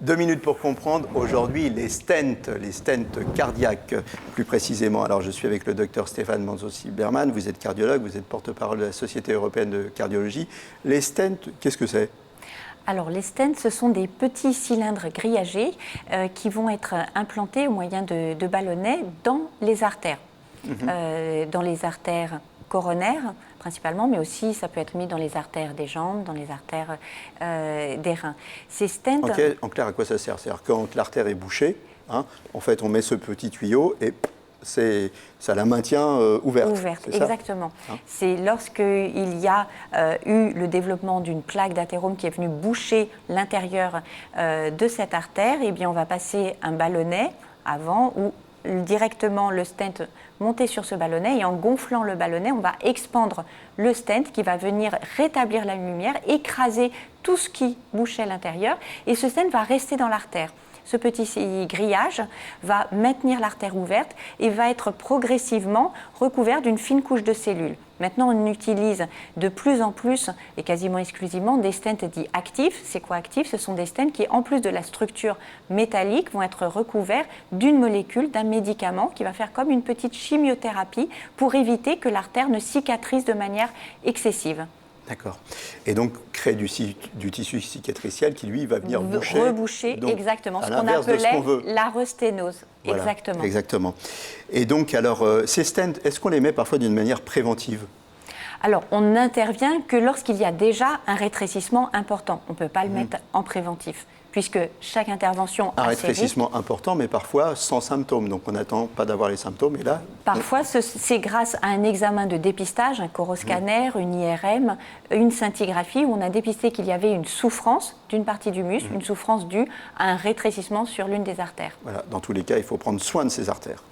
2 minutes pour comprendre. Aujourd'hui, les stents cardiaques, plus précisément. Alors, je suis avec le docteur Stéphane Manzossi-Berman. Vous êtes cardiologue, vous êtes porte-parole de la Société européenne de cardiologie. Les stents, qu'est-ce que c'est ? Alors, les stents, ce sont des petits cylindres grillagés qui vont être implantés au moyen de ballonnets dans les artères. Dans les artères coronaires principalement, mais aussi ça peut être mis dans les artères des jambes, dans les artères des reins. Ces stents... En clair, à quoi ça sert ? C'est-à-dire quand l'artère est bouchée, en fait, on met ce petit tuyau et ça la maintient ouverte. Ouverte, exactement. C'est lorsqu'il y a eu le développement d'une plaque d'athérome qui est venue boucher l'intérieur de cette artère, et bien on va passer un ballonnet avant ou directement le stent monter sur ce ballonnet, et en gonflant le ballonnet, on va expandre le stent qui va venir rétablir la lumière, écraser tout ce qui bouchait l'intérieur, et ce stent va rester dans l'artère. Ce petit grillage va maintenir l'artère ouverte et va être progressivement recouvert d'une fine couche de cellules. Maintenant, on utilise de plus en plus et quasiment exclusivement des stents dits actifs. C'est quoi actif ? Ce sont des stents qui, en plus de la structure métallique, vont être recouverts d'une molécule, d'un médicament qui va faire comme une petite chimiothérapie pour éviter que l'artère ne cicatrise de manière excessive. D'accord. Et donc, créer du tissu cicatriciel qui, lui, va venir reboucher, donc, exactement. Ce qu'on appelait l'arosténose. Voilà, exactement. Exactement. Et donc, alors, ces stents, est-ce qu'on les met parfois d'une manière préventive ? Alors, on n'intervient que lorsqu'il y a déjà un rétrécissement important. On ne peut pas le mettre en préventif, puisque chaque intervention a ses risques. Un rétrécissement important, mais parfois sans symptômes. Donc, on n'attend pas d'avoir les symptômes. Et là, parfois, c'est grâce à un examen de dépistage, un coroscanner, une IRM, une scintigraphie, où on a dépisté qu'il y avait une souffrance d'une partie du muscle, une souffrance due à un rétrécissement sur l'une des artères. Voilà. Dans tous les cas, il faut prendre soin de ces artères.